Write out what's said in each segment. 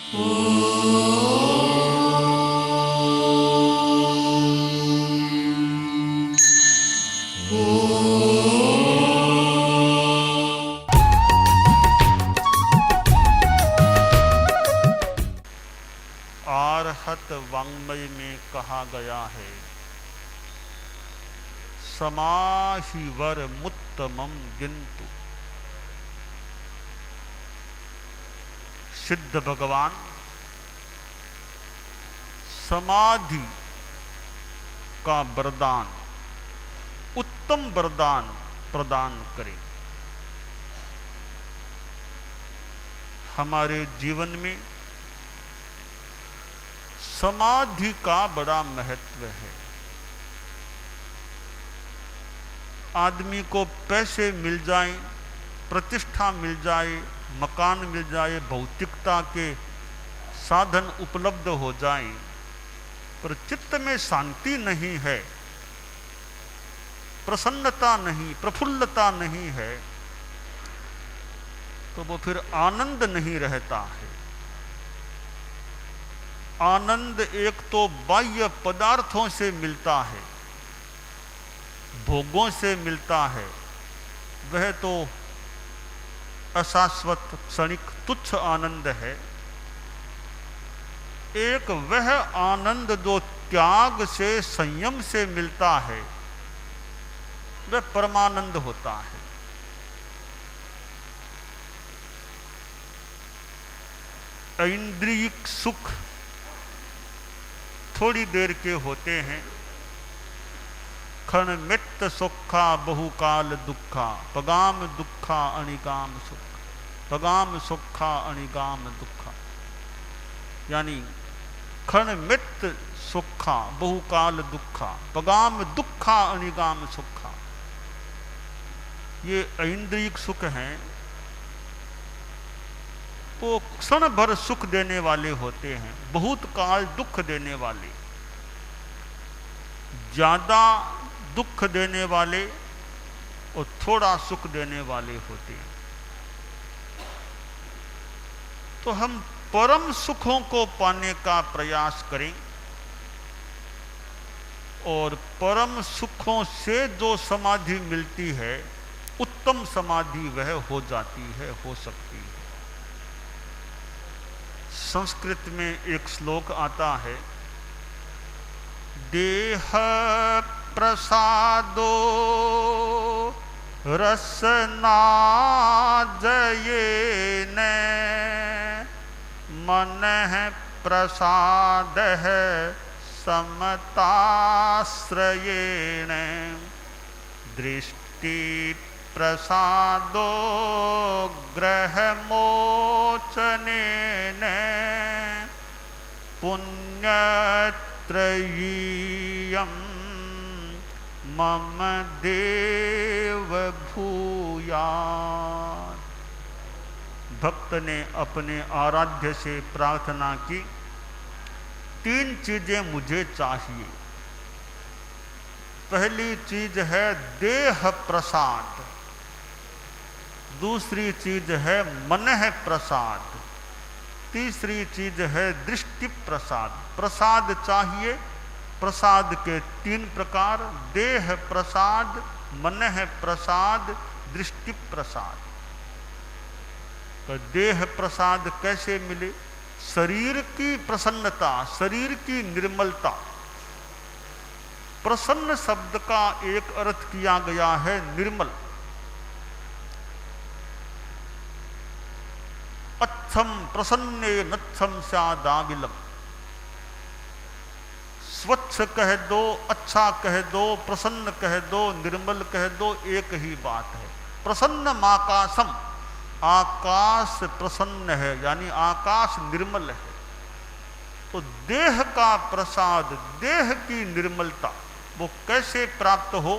आरहत वाङ्मय में कहा गया है, समाहिवर मुत्तमम गिन्तु। सिद्ध भगवान समाधि का वरदान, उत्तम वरदान प्रदान करें। हमारे जीवन में समाधि का बड़ा महत्व है। आदमी को पैसे मिल जाएं, प्रतिष्ठा मिल जाए, मकान मिल जाए, भौतिकता के साधन उपलब्ध हो जाएं, पर चित्त में शांति नहीं है, प्रसन्नता नहीं, प्रफुल्लता नहीं है, तो वो फिर आनंद नहीं रहता है। आनंद एक तो बाह्य पदार्थों से मिलता है, भोगों से मिलता है, वह तो अशाश्वत क्षणिक तुच्छ आनंद है। एक वह आनंद जो त्याग से, संयम से मिलता है, वह परमानंद होता है। ऐन्द्रियिक सुख थोड़ी देर के होते हैं। क्षण मित्त सुखा बहुकाल दुखा, पगाम दुखा अणिगाम सुख, पगाम सुखा अणिगाम दुखा। यानी क्षण मित्त सुखा बहुकाल दुखा, पगाम दुखा अणिगाम सुखा। ये ऐन्द्रियिक सुख हैं, वो क्षण भर सुख देने वाले होते हैं, बहुत काल दुख देने वाले, ज्यादा दुख देने वाले और थोड़ा सुख देने वाले होते हैं। तो हम परम सुखों को पाने का प्रयास करें और परम सुखों से जो समाधि मिलती है, उत्तम समाधि वह हो जाती है, हो सकती है। संस्कृत में एक श्लोक आता है, देह प्रसादो रसनाजयेन मनः प्रसादः समताश्रयेण दृष्टि प्रसादो ग्रहमोचनेन पुण्यत्रयीयं मम देव भूयात्। भक्त ने अपने आराध्य से प्रार्थना की, तीन चीजें मुझे चाहिए। पहली चीज है देह प्रसाद, दूसरी चीज है मनः प्रसाद, तीसरी चीज है दृष्टि प्रसाद। प्रसाद चाहिए, प्रसाद के तीन प्रकार, देह प्रसाद, मनः प्रसाद, दृष्टि प्रसाद। तो देह प्रसाद कैसे मिले? शरीर की प्रसन्नता, शरीर की निर्मलता। प्रसन्न शब्द का एक अर्थ किया गया है निर्मल। अच्छम प्रसन्ने नच्छम स्यादाविलम। स्वच्छ कह दो, अच्छा कह दो, प्रसन्न कह दो, निर्मल कह दो, एक ही बात है। प्रसन्न माकाशम, आकाश प्रसन्न है, यानी आकाश निर्मल है। तो देह का प्रसाद, देह की निर्मलता, वो कैसे प्राप्त हो?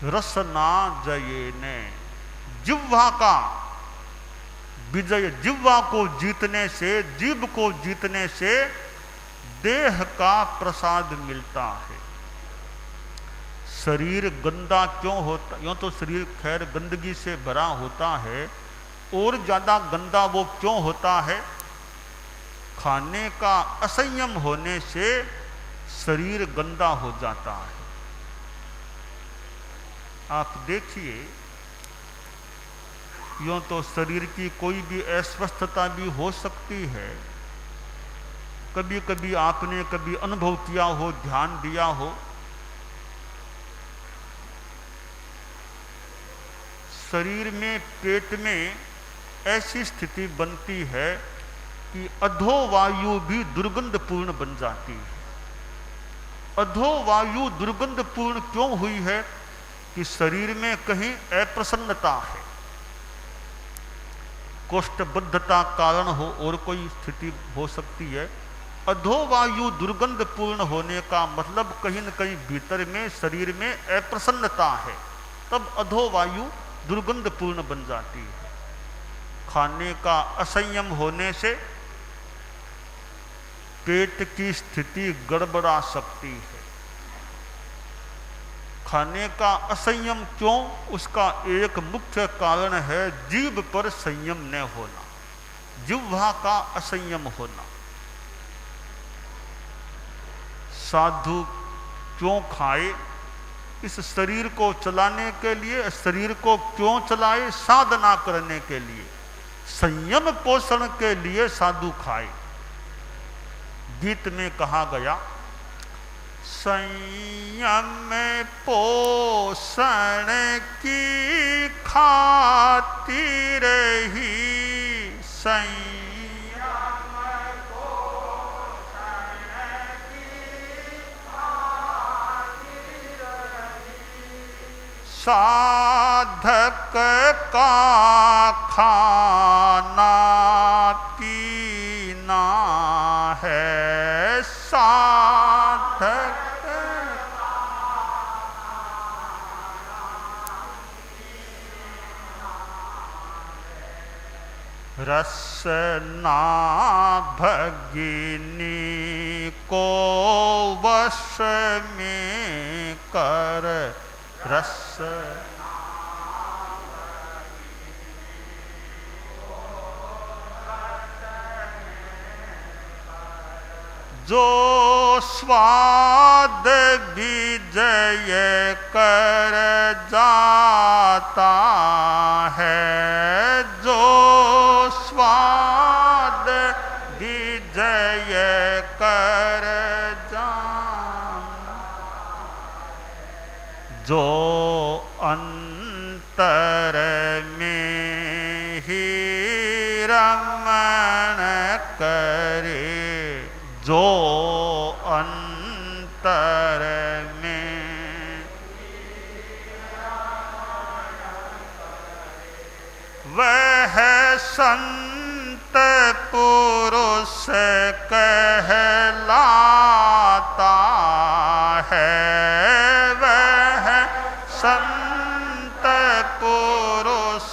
रसना जयेने, जिह्वा का विजय, जिह्वा को जीतने से, जीभ को जीतने से देह का प्रसाद मिलता है। शरीर गंदा क्यों होता? यूँ तो शरीर खैर गंदगी से भरा होता है, और ज़्यादा गंदा वो क्यों होता है? खाने का असंयम होने से शरीर गंदा हो जाता है। आप देखिए, यूँ तो शरीर की कोई भी अस्वस्थता भी हो सकती है। कभी कभी आपने कभी अनुभव किया हो, ध्यान दिया हो, शरीर में, पेट में ऐसी स्थिति बनती है कि अधोवायु भी दुर्गंधपूर्ण बन जाती है। अधोवायु दुर्गंधपूर्ण क्यों हुई है? कि शरीर में कहीं अप्रसन्नता है, कोष्ठबद्धता कारण हो और कोई स्थिति हो सकती है। अधोवायु दुर्गंधपूर्ण होने का मतलब कहीं न कहीं भीतर में शरीर में अप्रसन्नता है, तब अधोवायु दुर्गंधपूर्ण बन जाती है। खाने का असंयम होने से पेट की स्थिति गड़बड़ा सकती है। खाने का असंयम क्यों? उसका एक मुख्य कारण है जीभ पर संयम न होना, जिह्वा का असंयम होना। साधु क्यों खाए? इस शरीर को चलाने के लिए। शरीर को क्यों चलाए? साधना करने के लिए, संयम पोषण के लिए साधु खाए। गीत में कहा गया, संयम पोषण की खातिर ही, संयम पोषण की खातिर ही, साधक का खाना पीना है, साधक रसना भगिनी को वश में कर, रस जो स्वाद विजय कर जाता है, जो स्वाद विजय कर जाता, जो अंतर में ही रमण करे, जो अंतर में वह संत पुरुष कहलाता है, वह संत पुरुष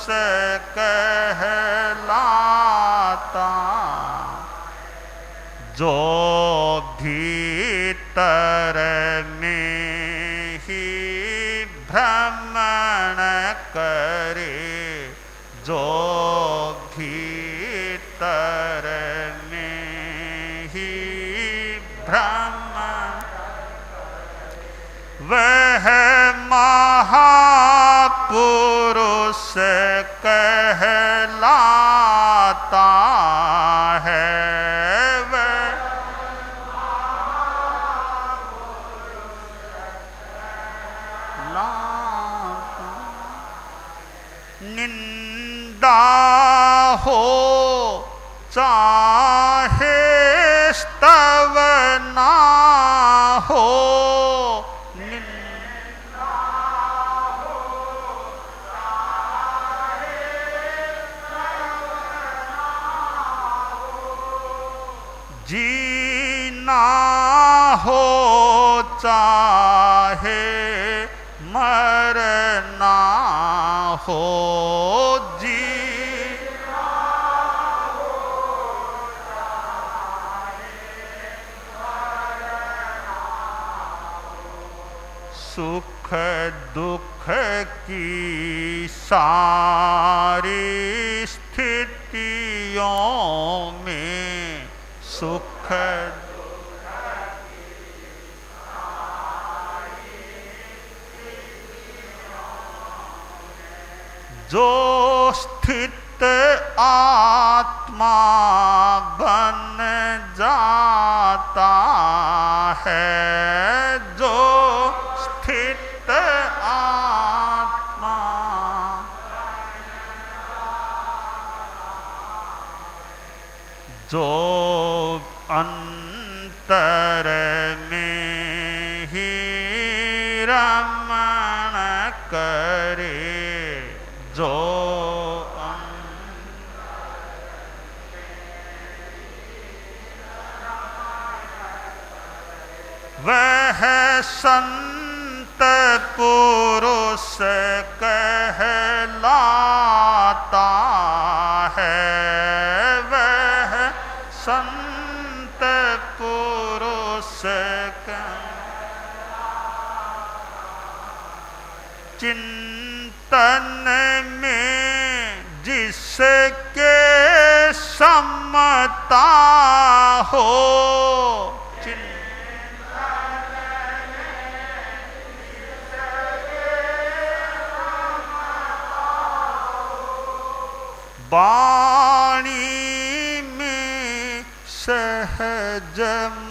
कहलाता, जो भीतर में ही भ्रमण करे, जो भीतर में ही भ्रमण, वह महापुरुष कहलाता है, निंदा हो चाहे स्तव ना हो, निंदा हो चाहे स्तव ना हो, जीना हो चाहे मरना हो, जीना हो चाहे मरना हो, सुख दुख की सारी स्थिति में सुख जो स्थित आत्मा बन जाता है, जो स्थित आत्मा जो अंतर में ही रमण करे, जो वह संत पुरुष कहलाता है, वह संत पुरुष चिंतन में जिसके समता हो, वाणी में सहज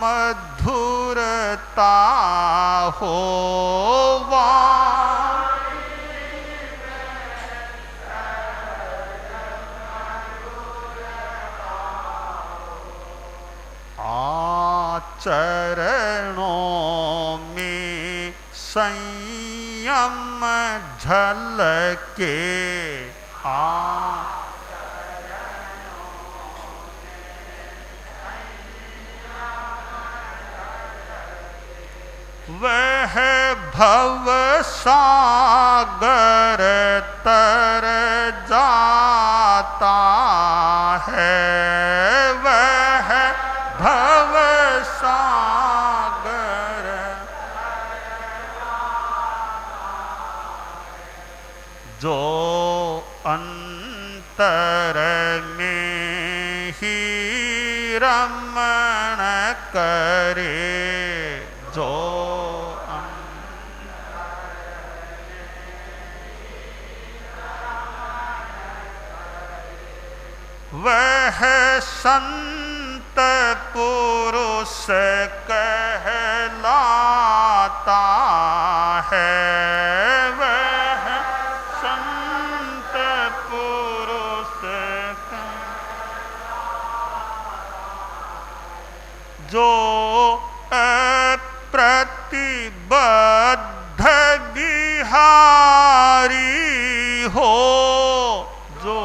मधुरता हो, आचरणों में संयम झलके, वह भव सागर तर जाता है, वह भव सागर जो अंतर में ही रमण करे, जो वह संत पुरुष कहलाता है, वह संत पुरुष जो अप्रतिबद्ध बिहारी हो, जो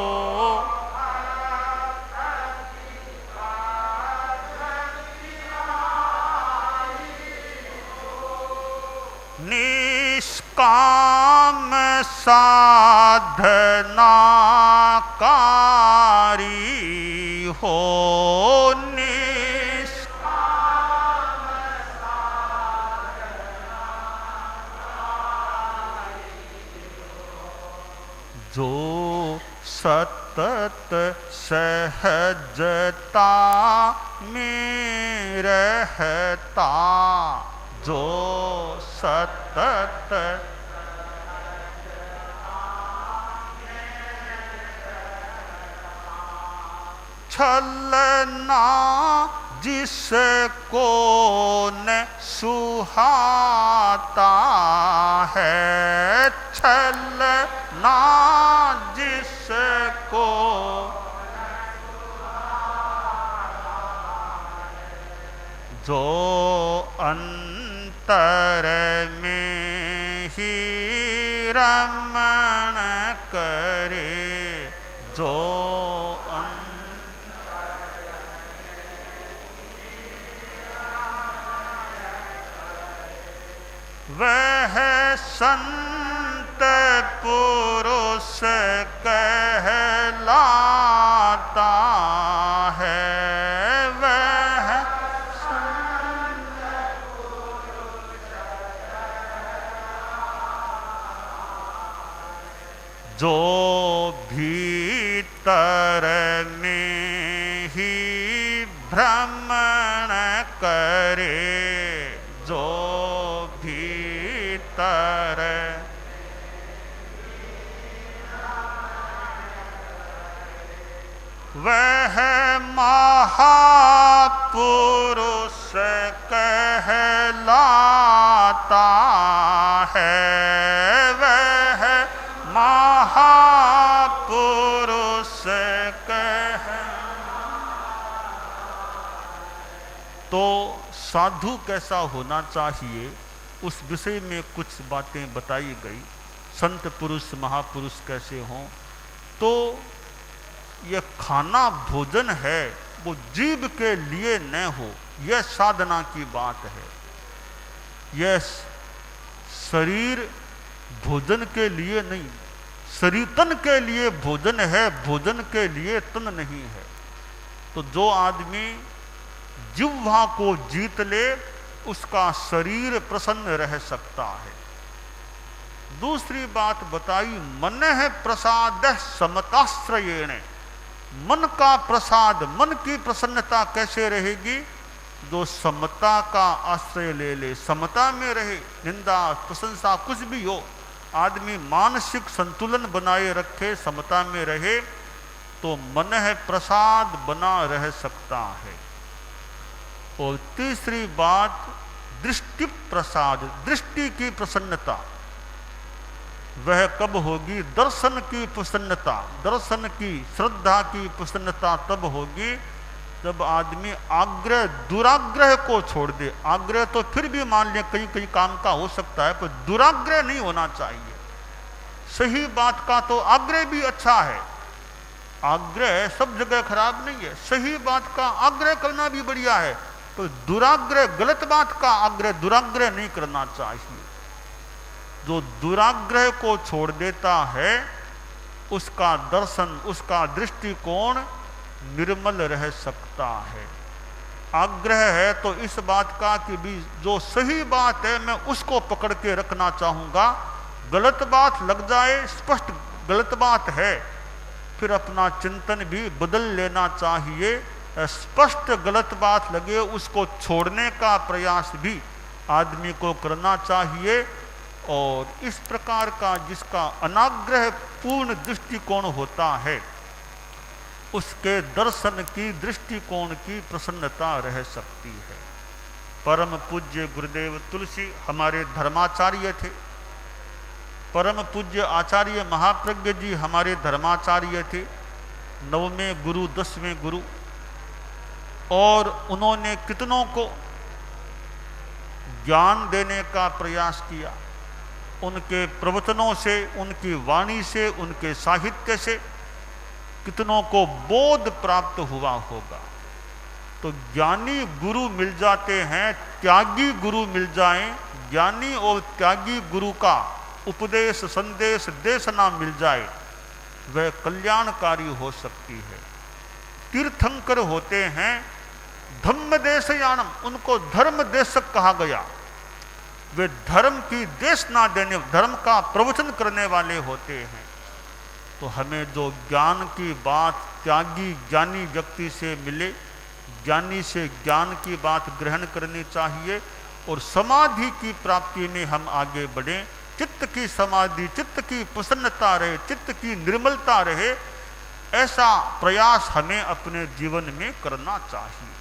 निष्काम साधनाकारी हो, निष्काम जो सतत सहजता में रहता, जो सतत छलना जिसको न सुहाता है, छलना जिसको जो अंतर में ही रमण करे, जो वह संत पुरुष कहलाता है, वह संत पुरुष जो भीतर में भी भ्रमण करे जो भीतर, वह महापुरुष कहलाता है, वह महापुरुष तो साधु कैसा होना चाहिए, उस विषय में कुछ बातें बताई गई। संत पुरुष महापुरुष कैसे हों, तो यह खाना भोजन है वो जीव के लिए न हो, यह साधना की बात है। यह शरीर भोजन के लिए नहीं, शरीर तन के लिए भोजन है, भोजन के लिए तन नहीं है। तो जो आदमी जिह्वा को जीत ले उसका शरीर प्रसन्न रह सकता है। दूसरी बात बताई, मन है प्रसाद समताश्रयेण, मन का प्रसाद, मन की प्रसन्नता कैसे रहेगी, जो समता का आश्रय ले ले, समता में रहे, निंदा प्रशंसा कुछ भी हो, आदमी मानसिक संतुलन बनाए रखे, समता में रहे, तो मन है प्रसाद बना रह सकता है। और तीसरी बात दृष्टि प्रसाद, दृष्टि की प्रसन्नता, वह कब होगी, दर्शन की प्रसन्नता, दर्शन की श्रद्धा की प्रसन्नता तब होगी जब आदमी आग्रह दुराग्रह को छोड़ दे। आग्रह तो फिर भी मान लिया कहीं कहीं काम का हो सकता है, पर दुराग्रह नहीं होना चाहिए। सही बात का तो आग्रह भी अच्छा है, आग्रह सब जगह खराब नहीं है, सही बात का आग्रह करना भी बढ़िया है, तो दुराग्रह, गलत बात का आग्रह, दुराग्रह नहीं करना चाहिए। जो दुराग्रह को छोड़ देता है उसका दर्शन, उसका दृष्टिकोण निर्मल रह सकता है। आग्रह है तो इस बात का कि भी जो सही बात है मैं उसको पकड़ के रखना चाहूँगा, गलत बात लग जाए, स्पष्ट गलत बात है, फिर अपना चिंतन भी बदल लेना चाहिए। स्पष्ट गलत बात लगे उसको छोड़ने का प्रयास भी आदमी को करना चाहिए। और इस प्रकार का जिसका अनाग्रह पूर्ण दृष्टिकोण होता है उसके दर्शन की, दृष्टिकोण की प्रसन्नता रह सकती है। परम पूज्य गुरुदेव तुलसी हमारे धर्माचार्य थे, परम पूज्य आचार्य महाप्रज्ञ जी हमारे धर्माचार्य थे, 9वें गुरु 10वें गुरु, और उन्होंने कितनों को ज्ञान देने का प्रयास किया। उनके प्रवचनों से, उनकी वाणी से, उनके साहित्य से कितनों को बोध प्राप्त हुआ होगा। तो ज्ञानी गुरु मिल जाते हैं, त्यागी गुरु मिल जाएं, ज्ञानी और त्यागी गुरु का उपदेश संदेश देशना मिल जाए, वह कल्याणकारी हो सकती है। तीर्थंकर होते हैं धम्म देशयानम, उनको धर्म देशक कहा गया। वे धर्म की देशना देने, धर्म का प्रवचन करने वाले होते हैं। तो हमें जो ज्ञान की बात त्यागी ज्ञानी व्यक्ति से मिले, ज्ञानी से ज्ञान की बात ग्रहण करनी चाहिए और समाधि की प्राप्ति में हम आगे बढ़ें। चित्त की समाधि, चित्त की प्रसन्नता रहे, चित्त की निर्मलता रहे, ऐसा प्रयास हमें अपने जीवन में करना चाहिए।